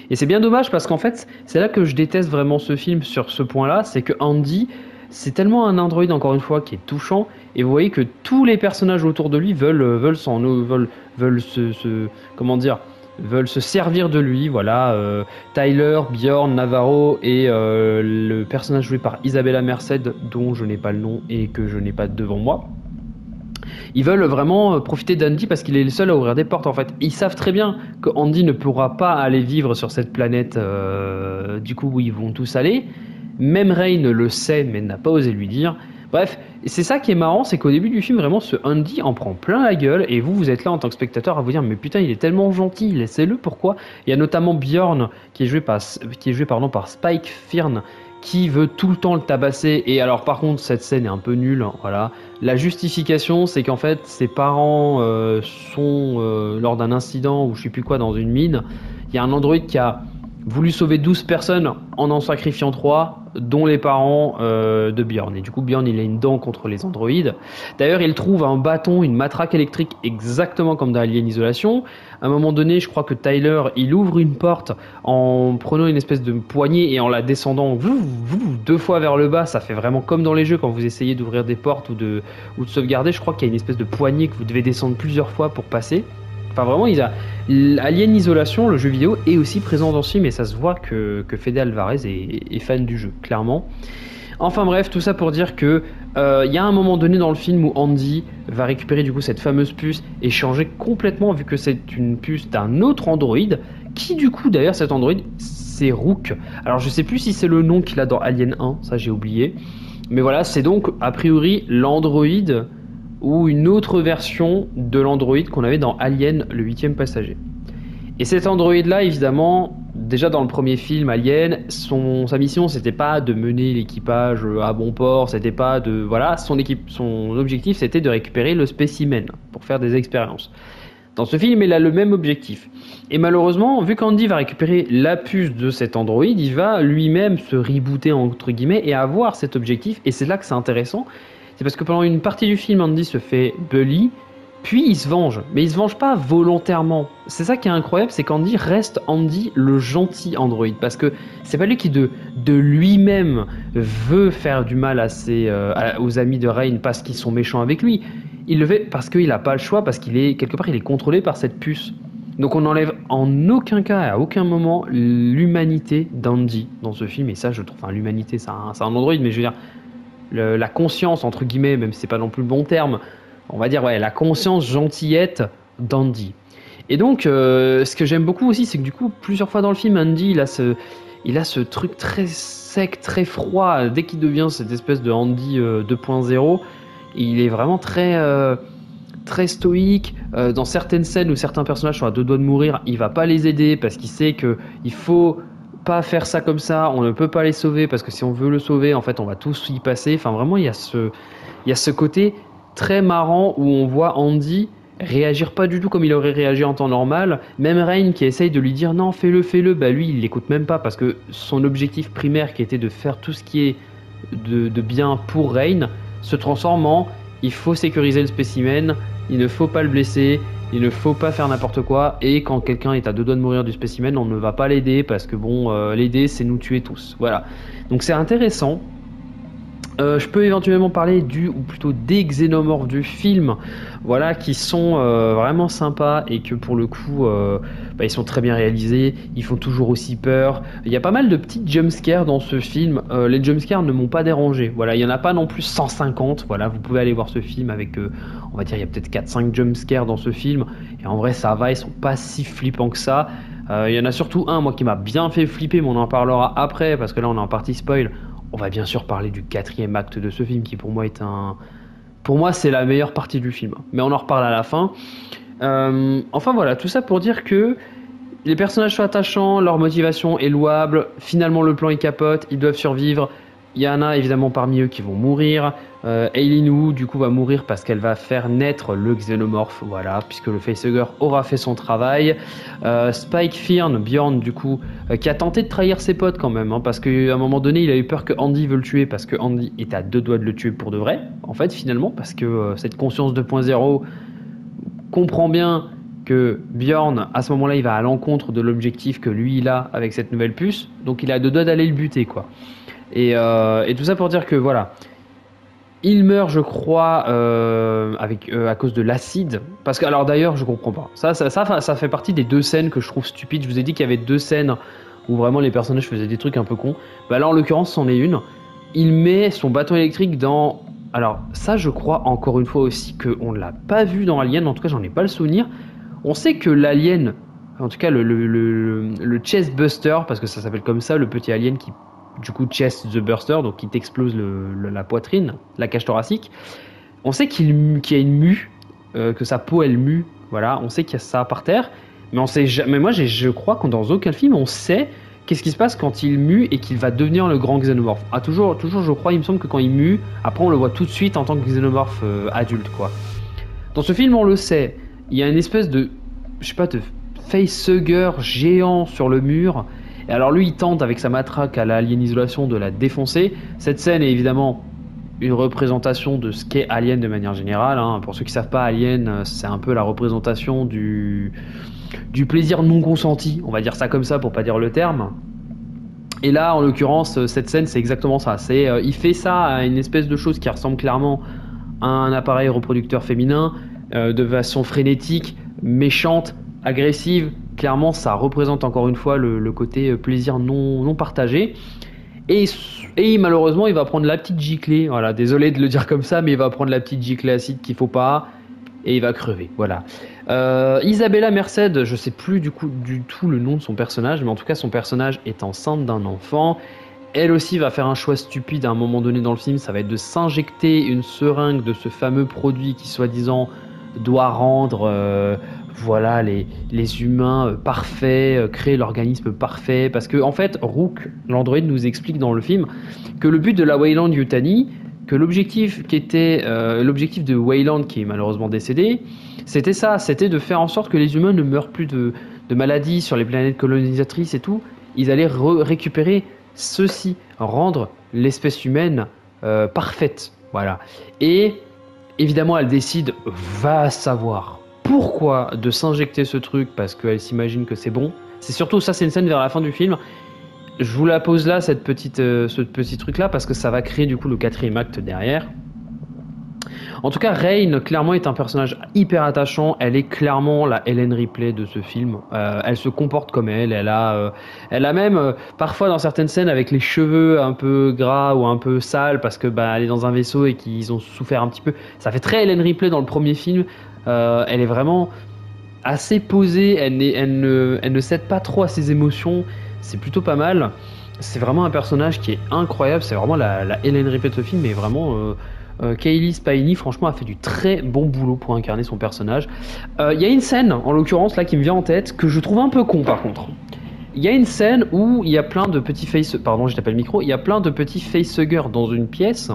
A: Et c'est bien dommage parce qu'en fait, c'est là que je déteste vraiment ce film sur ce point-là, c'est que Andy, c'est tellement un androïde encore une fois qui est touchant et vous voyez que tous les personnages autour de lui veulent se servir de lui, voilà. Tyler, Bjorn, Navarro et le personnage joué par Isabella Merced dont je n'ai pas le nom et que je n'ai pas devant moi. Ils veulent vraiment profiter d'Andy parce qu'il est le seul à ouvrir des portes en fait. Ils savent très bien que Andy ne pourra pas aller vivre sur cette planète du coup où ils vont tous aller. Même Rain le sait mais n'a pas osé lui dire. Bref, c'est ça qui est marrant, c'est qu'au début du film, vraiment, ce Andy en prend plein la gueule, et vous êtes là en tant que spectateur à vous dire, mais putain, il est tellement gentil, laissez-le, pourquoi? Il y a notamment Bjorn, qui est joué pardon, par Spike Fearn, qui veut tout le temps le tabasser, et alors par contre, cette scène est un peu nulle, hein, voilà. La justification, c'est qu'en fait, ses parents sont, lors d'un incident, ou je sais plus quoi, dans une mine, il y a un androïde qui a voulu sauver 12 personnes en sacrifiant 3, dont les parents de Bjorn. Et du coup, Bjorn, il a une dent contre les androïdes. D'ailleurs, il trouve un bâton, une matraque électrique, exactement comme dans Alien Isolation. À un moment donné, je crois que Tyler, il ouvre une porte en prenant une espèce de poignée et en la descendant deux fois vers le bas. Ça fait vraiment comme dans les jeux quand vous essayez d'ouvrir des portes ou de sauvegarder. Je crois qu'il y a une espèce de poignée que vous devez descendre plusieurs fois pour passer. Enfin, vraiment, Alien Isolation, le jeu vidéo, est aussi présent dans ce film et ça se voit que Fede Alvarez est fan du jeu, clairement. Enfin bref, tout ça pour dire que y a un moment donné dans le film où Andy va récupérer du coup cette fameuse puce et changer complètement vu que c'est une puce d'un autre androïde qui du coup d'ailleurs cet androïde c'est Rook. Alors je sais plus si c'est le nom qu'il a dans Alien 1, ça j'ai oublié. Mais voilà, c'est donc a priori l'androïde ou une autre version de l'androïde qu'on avait dans Alien, le 8e passager. Et cet androïde-là, évidemment, déjà dans le premier film Alien, sa mission, c'était pas de mener l'équipage à bon port, c'était pas de... Voilà, son objectif, c'était de récupérer le spécimen pour faire des expériences. Dans ce film, il a le même objectif. Et malheureusement, vu qu'Andy va récupérer la puce de cet androïde, il va lui-même se rebooter entre guillemets et avoir cet objectif. Et c'est là que c'est intéressant. C'est parce que pendant une partie du film, Andy se fait bully, puis il se venge. Mais il se venge pas volontairement. C'est ça qui est incroyable, c'est qu'Andy reste Andy le gentil androïde. Parce que c'est pas lui qui de lui-même veut faire du mal aux amis de Rain parce qu'ils sont méchants avec lui. Il le fait parce qu'il n'a pas le choix, parce qu'il est quelque part il est contrôlé par cette puce. Donc on n'enlève en aucun cas, à aucun moment, l'humanité d'Andy dans ce film. Et ça, je trouve, enfin l'humanité, c'est un androïde, mais je veux dire, la conscience, entre guillemets, même si c'est pas non plus le bon terme, on va dire, ouais, la conscience gentillette d'Andy. Et donc, ce que j'aime beaucoup aussi, c'est que du coup, plusieurs fois dans le film, Andy, il a ce truc très sec, très froid, dès qu'il devient cette espèce de Andy 2.0, il est vraiment très stoïque. Dans certaines scènes où certains personnages sont à deux doigts de mourir, il va pas les aider parce qu'il sait qu'il faut pas faire ça comme ça, on ne peut pas les sauver parce que si on veut le sauver, en fait, on va tous y passer. Enfin, vraiment, il y a ce côté très marrant où on voit Andy réagir pas du tout comme il aurait réagi en temps normal. Même Rain qui essaye de lui dire non, fais-le, bah lui, il l'écoute même pas parce que son objectif primaire qui était de faire tout ce qui est de bien pour Rain se transforme en il faut sécuriser le spécimen, il ne faut pas le blesser, il ne faut pas faire n'importe quoi, et quand quelqu'un est à deux doigts de mourir du spécimen, on ne va pas l'aider parce que bon, l'aider c'est nous tuer tous. Voilà. Donc c'est intéressant. Je peux éventuellement parler ou plutôt des xénomorphes du film, voilà, qui sont vraiment sympas et que pour le coup, ils sont très bien réalisés, ils font toujours aussi peur. Il y a pas mal de petits jumpscares dans ce film, les jumpscares ne m'ont pas dérangé, voilà, il n'y en a pas non plus 150, voilà, vous pouvez aller voir ce film avec, on va dire, il y a peut-être 4-5 jumpscares dans ce film, et en vrai ça va, ils sont pas si flippants que ça. Il y en a surtout un, moi, qui m'a bien fait flipper, mais on en parlera après, parce que là on est en partie spoil. On va bien sûr parler du 4e acte de ce film qui pour moi Pour moi c'est la meilleure partie du film. Mais on en reparle à la fin. Enfin voilà, tout ça pour dire que les personnages sont attachants, leur motivation est louable, finalement le plan est capote, ils doivent survivre. Il y en a évidemment parmi eux qui vont mourir. Aileen Wu du coup va mourir parce qu'elle va faire naître le xénomorphe, voilà, puisque le facehugger aura fait son travail. Spike Fearn, Bjorn du coup, qui a tenté de trahir ses potes quand même, hein, parce qu'à un moment donné il a eu peur que Andy veut le tuer, parce que Andy est à deux doigts de le tuer pour de vrai, en fait finalement, parce que cette conscience 2.0 comprend bien que Bjorn, à ce moment-là, il va à l'encontre de l'objectif que lui il a avec cette nouvelle puce, donc il a deux doigts d'aller le buter, quoi. Et tout ça pour dire que voilà, il meurt, je crois, à cause de l'acide. Parce que, alors d'ailleurs, je comprends pas. Ça fait partie des deux scènes que je trouve stupides. Je vous ai dit qu'il y avait deux scènes où vraiment les personnages faisaient des trucs un peu cons. Bah là, en l'occurrence, c'en est une. Il met son bâton électrique dans... Alors ça, je crois encore une fois aussi qu'on ne l'a pas vu dans Alien. En tout cas, j'en ai pas le souvenir. On sait que l'alien, en tout cas le Chest Buster, parce que ça s'appelle comme ça, le petit alien qui du coup chest the burster, donc qui t'explose la poitrine, la cage thoracique. On sait qu'il y a une mue, que sa peau elle mue, voilà, on sait qu'il y a ça par terre, mais on sait jamais. Mais moi je crois que dans aucun film on sait qu'est-ce qui se passe quand il mue et qu'il va devenir le grand xénomorphe. Ah, toujours je crois, il me semble que quand il mue, après on le voit tout de suite en tant que xénomorphe adulte, quoi. Dans ce film, on le sait, il y a une espèce de, je sais pas, de facehugger géant sur le mur. Et alors lui, il tente avec sa matraque à l'Alien Isolation de la défoncer. Cette scène est évidemment une représentation de ce qu'est Alien de manière générale, hein. Pour ceux qui savent pas, Alien, c'est un peu la représentation du plaisir non consenti, on va dire ça comme ça pour pas dire le terme. Et là, en l'occurrence, cette scène, c'est exactement ça. Il fait ça à une espèce de chose qui ressemble clairement à un appareil reproducteur féminin, de façon frénétique, méchante, agressive. Clairement, ça représente encore une fois le côté plaisir non partagé. Et malheureusement, il va prendre la petite giclée. Voilà, désolé de le dire comme ça, mais il va prendre la petite giclée acide qu'il faut pas. Et il va crever, voilà. Isabella Merced, je sais plus du tout le nom de son personnage, mais en tout cas son personnage est enceinte d'un enfant. Elle aussi va faire un choix stupide à un moment donné dans le film, ça va être de s'injecter une seringue de ce fameux produit qui soi-disant doit rendre voilà, les humains parfaits, créer l'organisme parfait. Parce que en fait, Rook, l'androïde, nous explique dans le film que le but de la Weyland Yutani, que l'objectif de Weyland, qui est malheureusement décédé, c'était ça, c'était de faire en sorte que les humains ne meurent plus de maladies sur les planètes colonisatrices et tout. Ils allaient récupérer ceci, rendre l'espèce humaine parfaite, voilà. Et évidemment, elle décide, va savoir pourquoi, de s'injecter ce truc, parce qu'elle s'imagine que c'est bon. C'est surtout ça, c'est une scène vers la fin du film. Je vous la pose là, ce petit truc là, parce que ça va créer du coup le 4e acte derrière. En tout cas, Rain, clairement, est un personnage hyper attachant. Elle est clairement la Ellen Ripley de ce film. Elle se comporte comme elle. Elle a même, parfois dans certaines scènes, avec les cheveux un peu gras ou un peu sales, parce que elle est dans un vaisseau et qu'ils ont souffert un petit peu. Ça fait très Ellen Ripley dans le premier film. Elle est vraiment assez posée. Elle ne cède pas trop à ses émotions. C'est plutôt pas mal. C'est vraiment un personnage qui est incroyable. C'est vraiment la Ellen Ripley de ce film, mais vraiment... Kaylee Spiney, franchement, a fait du très bon boulot pour incarner son personnage. Il y a une scène, en l'occurrence, là, qui me vient en tête, que je trouve un peu con, par contre. Il y a une scène où il y a plein de petits pardon, je tape le micro. Il y a plein de petits facehuggers dans une pièce,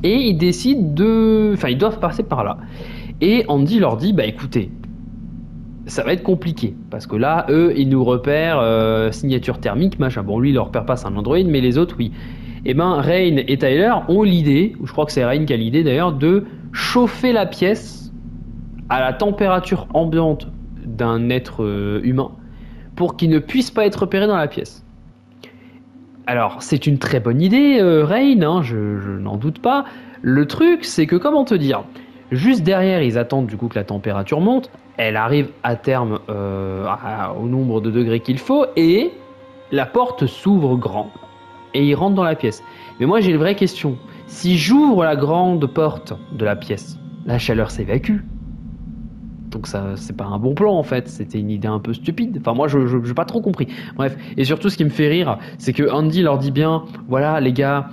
A: et ils décident ils doivent passer par là. Et Andy leur dit, écoutez, ça va être compliqué, parce que là, eux, ils nous repèrent signature thermique, machin. Bon, lui, il leur repère pas, c'est un androïde, mais les autres, oui. Et Rain et Tyler ont l'idée, ou je crois que c'est Rain qui a l'idée d'ailleurs, de chauffer la pièce à la température ambiante d'un être humain pour qu'il ne puisse pas être repéré dans la pièce. Alors, c'est une très bonne idée, Rain, hein, je n'en doute pas. Le truc, c'est que, comment te dire, juste derrière, ils attendent du coup que la température monte, elle arrive à terme au nombre de degrés qu'il faut, et la porte s'ouvre grand. Et il rentre dans la pièce. Mais moi j'ai une vraie question. Si j'ouvre la grande porte de la pièce, la chaleur s'évacue. Donc ça, c'est pas un bon plan en fait. C'était une idée un peu stupide. Enfin moi j'ai pas trop compris. Bref. Et surtout ce qui me fait rire, c'est que Andy leur dit bien, voilà les gars,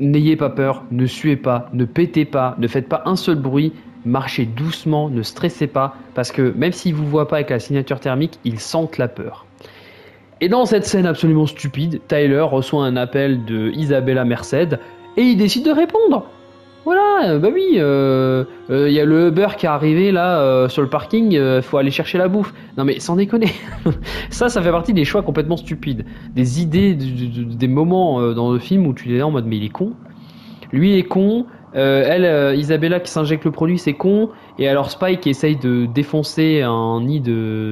A: n'ayez pas peur, ne suez pas, ne pétez pas, ne faites pas un seul bruit. Marchez doucement, ne stressez pas, parce que même s'ils vous voient pas avec la signature thermique, ils sentent la peur. Et dans cette scène absolument stupide, Tyler reçoit un appel de Isabella Merced et il décide de répondre. Voilà, oui, y a le Uber qui est arrivé là sur le parking, faut aller chercher la bouffe. Non mais sans déconner, ça fait partie des choix complètement stupides, des idées, des moments dans le film où tu es là en mode mais il est con. Lui est con, Isabella qui s'injecte le produit, c'est con. Et alors Spike qui essaye de défoncer un nid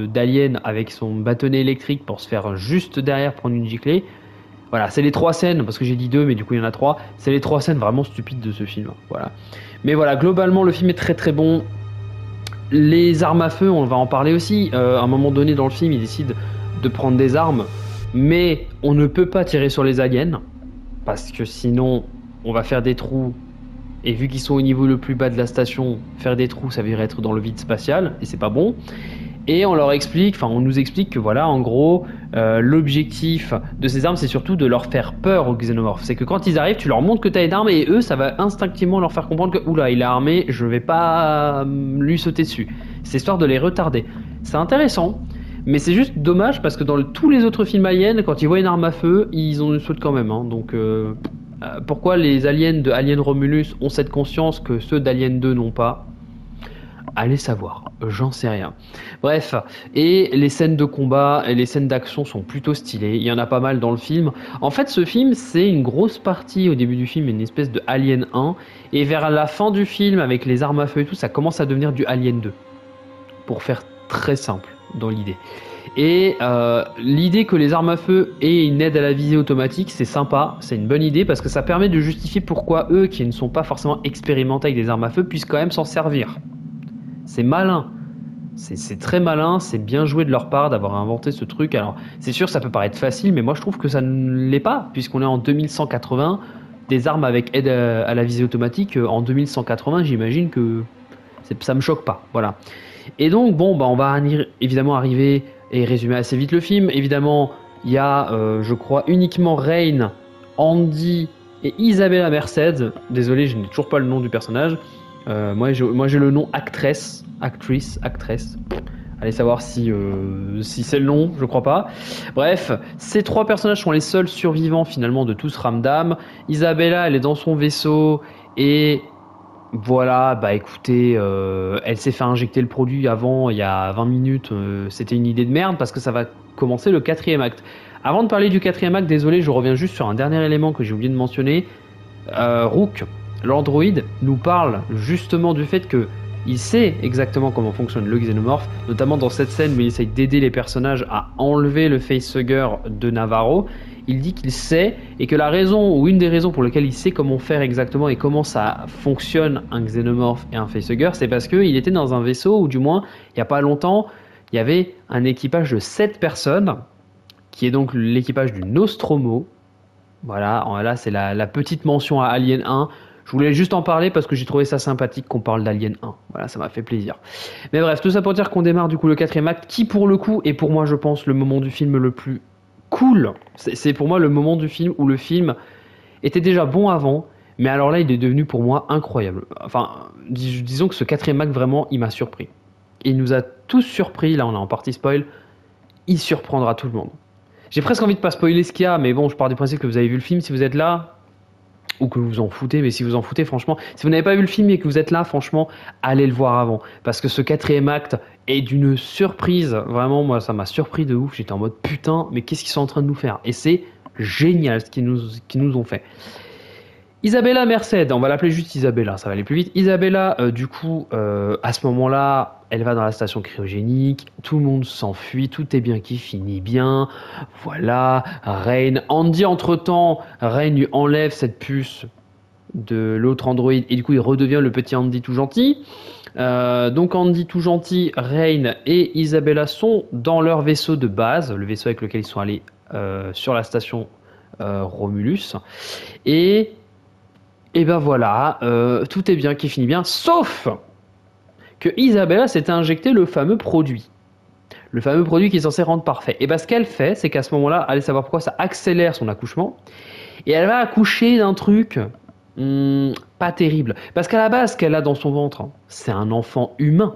A: d'alien avec son bâtonnet électrique pour se faire juste derrière prendre une giclée. Voilà, c'est les 3 scènes, parce que j'ai dit 2, mais du coup il y en a 3. C'est les 3 scènes vraiment stupides de ce film. Voilà. Mais voilà, globalement le film est très très bon. Les armes à feu, on va en parler aussi. À un moment donné dans le film, il décide de prendre des armes, mais on ne peut pas tirer sur les aliens, parce que sinon on va faire des trous. Et vu qu'ils sont au niveau le plus bas de la station, faire des trous, ça veut dire être dans le vide spatial, et c'est pas bon. Et on leur explique, enfin on nous explique que voilà, en gros, l'objectif de ces armes, c'est surtout de leur faire peur aux xénomorphes. C'est que quand ils arrivent, tu leur montres que tu as une arme et eux, ça va instinctivement leur faire comprendre que oula, il est armé, je vais pas lui sauter dessus. C'est histoire de les retarder. C'est intéressant, mais c'est juste dommage parce que dans tous les autres films aliens, quand ils voient une arme à feu, ils ont une saute quand même. Hein. Donc pourquoi les aliens de Alien Romulus ont cette conscience que ceux d'Alien 2 n'ont pas? Allez savoir, j'en sais rien. Bref, et les scènes de combat et les scènes d'action sont plutôt stylées, il y en a pas mal dans le film. En fait, ce film, c'est une grosse partie au début du film, une espèce de Alien 1, et vers la fin du film, avec les armes à feu et tout, ça commence à devenir du Alien 2, pour faire très simple dans l'idée. Et l'idée que les armes à feu aient une aide à la visée automatique, c'est sympa, c'est une bonne idée, parce que ça permet de justifier pourquoi eux, qui ne sont pas forcément expérimentés avec des armes à feu, puissent quand même s'en servir. C'est malin, c'est très malin, c'est bien joué de leur part d'avoir inventé ce truc. Alors, c'est sûr, ça peut paraître facile, mais moi je trouve que ça ne l'est pas, puisqu'on est en 2180, des armes avec aide à la visée automatique, en 2180, j'imagine que ça me choque pas, voilà. Et donc, bon, bah, on va évidemment arriver et résumer assez vite le film. Évidemment, il y a, je crois, uniquement Rain, Andy et Isabella Merced. Désolé, je n'ai toujours pas le nom du personnage. Moi j'ai le nom actrice. Allez savoir si c'est le nom, je crois pas. Bref, ces trois personnages sont les seuls survivants finalement de tout ce ramdam. Isabella, elle est dans son vaisseau et voilà, bah écoutez, elle s'est fait injecter le produit avant, il y a 20 minutes. C'était une idée de merde parce que ça va commencer le 4e acte. Avant de parler du 4e acte, désolé, je reviens juste sur un dernier élément que j'ai oublié de mentionner. Rook, l'androïde, nous parle justement du fait que il sait exactement comment fonctionne le xénomorphe, notamment dans cette scène où il essaye d'aider les personnages à enlever le facehugger de Navarro. Il dit qu'il sait et que la raison ou une des raisons pour lesquelles il sait comment faire exactement et comment ça fonctionne un xénomorphe et un facehugger, c'est parce qu'il était dans un vaisseau où du moins il n'y a pas longtemps il y avait un équipage de 7 personnes qui est donc l'équipage du Nostromo. Voilà, là c'est la petite mention à Alien 1. Je voulais juste en parler parce que j'ai trouvé ça sympathique qu'on parle d'Alien 1. Voilà, ça m'a fait plaisir. Mais bref, tout ça pour dire qu'on démarre du coup le 4e acte, qui pour le coup est pour moi je pense le moment du film le plus cool. C'est pour moi le moment du film où le film était déjà bon avant, mais alors là il est devenu pour moi incroyable. Enfin, disons que ce 4e acte vraiment il m'a surpris. Il nous a tous surpris, là on est en partie spoil, il surprendra tout le monde. J'ai presque envie de pas spoiler ce qu'il y a, mais bon, je pars du principe que vous avez vu le film si vous êtes là, ou que vous vous en foutez, mais si vous en foutez, franchement, si vous n'avez pas vu le film et que vous êtes là, franchement, allez le voir avant. Parce que ce 4e acte est d'une surprise. Vraiment, moi, ça m'a surpris de ouf. J'étais en mode putain, mais qu'est-ce qu'ils sont en train de nous faire? Et c'est génial ce qu'ils nous ont fait. Isabella Merced, on va l'appeler juste Isabella, ça va aller plus vite. Isabella, du coup, à ce moment-là, elle va dans la station cryogénique, tout le monde s'enfuit, tout est bien qui finit bien. Voilà, Rain. Andy, entre-temps, Rain lui enlève cette puce de l'autre androïde et du coup, il redevient le petit Andy tout gentil. Donc Andy tout gentil, Rain et Isabella sont dans leur vaisseau de base, le vaisseau avec lequel ils sont allés sur la station Romulus. Et ben voilà, tout est bien qui finit bien, sauf que Isabella s'est injecté le fameux produit. Le fameux produit qui est censé rendre parfait. Et ben ce qu'elle fait, c'est qu'à ce moment-là, allez savoir pourquoi, ça accélère son accouchement. Et elle va accoucher d'un truc pas terrible. Parce qu'à la base, ce qu'elle a dans son ventre, c'est un enfant humain.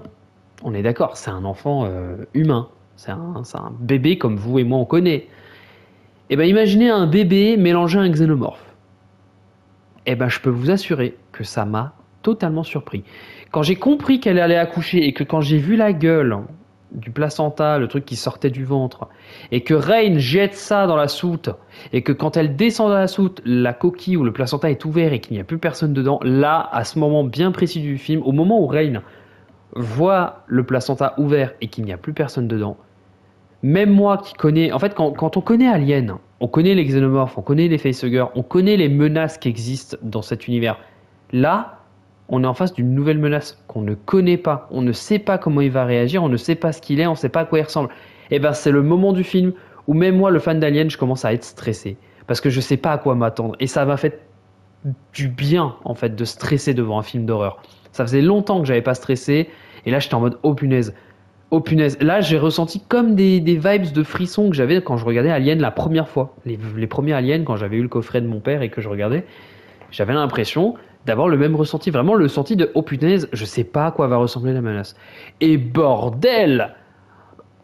A: On est d'accord, c'est un enfant humain. C'est un bébé comme vous et moi on connaît. Et ben imaginez un bébé mélangé à un xénomorphe. Eh ben, je peux vous assurer que ça m'a totalement surpris. Quand j'ai compris qu'elle allait accoucher et que quand j'ai vu la gueule du placenta, le truc qui sortait du ventre, et que Rain jette ça dans la soute, et que quand elle descend dans la soute, la coquille ou le placenta est ouvert et qu'il n'y a plus personne dedans, là, à ce moment bien précis du film, au moment où Rain voit le placenta ouvert et qu'il n'y a plus personne dedans, même moi qui connais, en fait, quand on connaît Alien, on connaît les xénomorphes, on connaît les facehuggers, on connaît les menaces qui existent dans cet univers. Là, on est en face d'une nouvelle menace qu'on ne connaît pas. On ne sait pas comment il va réagir, on ne sait pas ce qu'il est, on ne sait pas à quoi il ressemble. Et ben, c'est le moment du film où même moi, le fan d'Alien, je commence à être stressé. Parce que je ne sais pas à quoi m'attendre. Et ça m'a fait du bien, en fait, de stresser devant un film d'horreur. Ça faisait longtemps que j'avais pas stressé. Et là, j'étais en mode, oh punaise. Oh punaise, là j'ai ressenti comme des vibes de frissons que j'avais quand je regardais Alien la première fois. Les premiers Aliens, quand j'avais eu le coffret de mon père et que je regardais, j'avais l'impression d'avoir le même ressenti, vraiment le senti de oh punaise, je sais pas à quoi va ressembler la menace. Et bordel!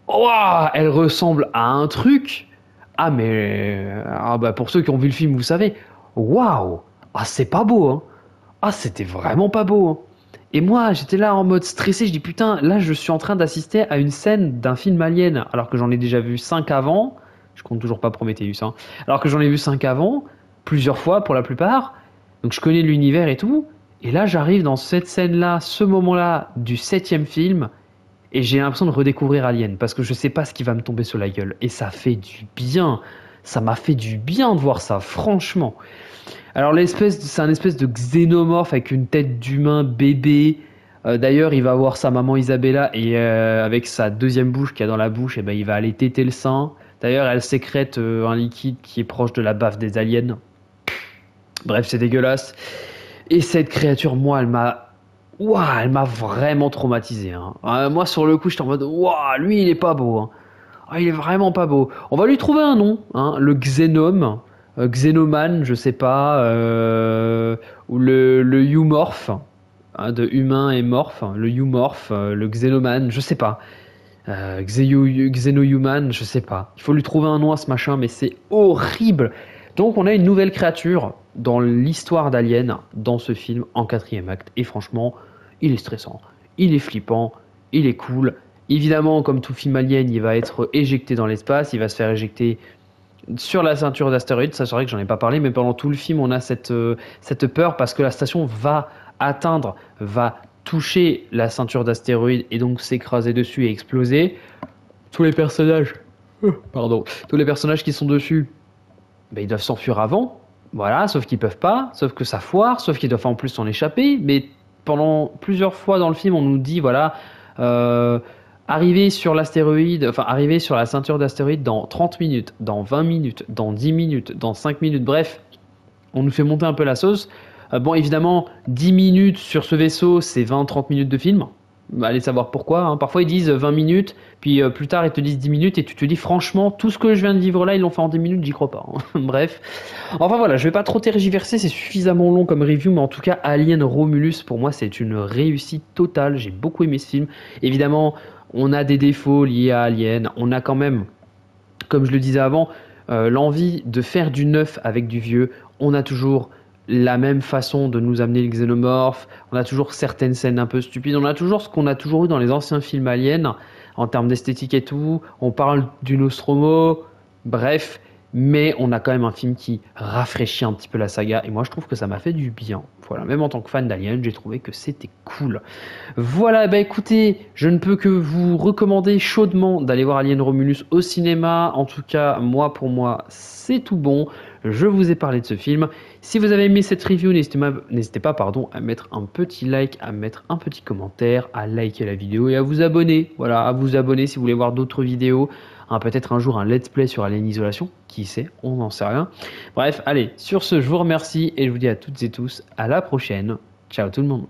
A: Ouah, elle ressemble à un truc. Ah mais ah bah pour ceux qui ont vu le film, vous savez. Waouh! Ah c'est pas beau hein. Ah c'était vraiment pas beau hein. Et moi, j'étais là en mode stressé, je dis putain, là je suis en train d'assister à une scène d'un film Alien alors que j'en ai déjà vu 5 avant. Je compte toujours pas Prometheus hein. Alors que j'en ai vu 5 avant, plusieurs fois pour la plupart. Donc je connais l'univers et tout. Et là j'arrive dans cette scène-là, ce moment-là du septième film et j'ai l'impression de redécouvrir Alien parce que je sais pas ce qui va me tomber sur la gueule. Et ça fait du bien. Ça m'a fait du bien de voir ça, franchement. Alors c'est un espèce de xénomorphe avec une tête d'humain bébé. D'ailleurs, il va voir sa maman Isabella et avec sa deuxième bouche qu'il y a dans la bouche, et ben, il va aller téter le sein. D'ailleurs, elle sécrète un liquide qui est proche de la baffe des aliens. Bref, c'est dégueulasse. Et cette créature, moi, ouah, elle m'a vraiment traumatisé, hein. Moi, sur le coup, j'étais en mode, ouah, lui, il est pas beau, hein. Ah, il est vraiment pas beau. On va lui trouver un nom, hein, le Xénome, Xénoman, je sais pas, ou le Eumorph, hein, de humain et morph, le Eumorph, le Xénoman, je sais pas. Xeno-Human, je sais pas. Il faut lui trouver un nom à ce machin, mais c'est horrible. Donc on a une nouvelle créature dans l'histoire d'Alien, dans ce film, en quatrième acte. Et franchement, il est stressant, il est flippant, il est cool. Évidemment, comme tout film Alien, il va être éjecté dans l'espace, il va se faire éjecter sur la ceinture d'astéroïdes. Ça, c'est vrai que j'en ai pas parlé, mais pendant tout le film, on a cette peur parce que la station va toucher la ceinture d'astéroïdes et donc s'écraser dessus et exploser. Tous les personnages, pardon, tous les personnages qui sont dessus, ben, ils doivent s'enfuir avant. Voilà, sauf qu'ils peuvent pas, sauf que ça foire, sauf qu'ils doivent en plus s'en échapper. Mais pendant plusieurs fois dans le film, on nous dit, voilà, euh, arriver sur l'astéroïde, enfin arriver sur la ceinture d'astéroïdes dans 30 minutes, dans 20 minutes, dans 10 minutes, dans 5 minutes, bref, on nous fait monter un peu la sauce. Bon, évidemment, 10 minutes sur ce vaisseau, c'est 20-30 minutes de film. Allez savoir pourquoi, hein. Parfois, ils disent 20 minutes, puis plus tard, ils te disent 10 minutes, et tu te dis, franchement, tout ce que je viens de vivre là, ils l'ont fait en 10 minutes, j'y crois pas, hein. Bref. Enfin voilà, je vais pas trop tergiverser, c'est suffisamment long comme review, mais en tout cas, Alien Romulus, pour moi, c'est une réussite totale. J'ai beaucoup aimé ce film. Évidemment, on a des défauts liés à Alien. On a quand même, comme je le disais avant, l'envie de faire du neuf avec du vieux. On a toujours la même façon de nous amener le xénomorphe, on a toujours certaines scènes un peu stupides, on a toujours ce qu'on a toujours eu dans les anciens films aliens, en termes d'esthétique et tout, on parle du Nostromo, bref, mais on a quand même un film qui rafraîchit un petit peu la saga, et moi je trouve que ça m'a fait du bien. Voilà, même en tant que fan d'Alien, j'ai trouvé que c'était cool. Voilà, bah écoutez, je ne peux que vous recommander chaudement d'aller voir Alien Romulus au cinéma. En tout cas, moi pour moi, c'est tout bon. Je vous ai parlé de ce film. Si vous avez aimé cette review, n'hésitez pas à mettre un petit like, à mettre un petit commentaire, à liker la vidéo et à vous abonner. Voilà, à vous abonner si vous voulez voir d'autres vidéos. Hein, peut-être un jour un let's play sur Alien Isolation. Qui sait, on n'en sait rien. Bref, allez, sur ce, je vous remercie et je vous dis à toutes et tous à la prochaine. Ciao tout le monde.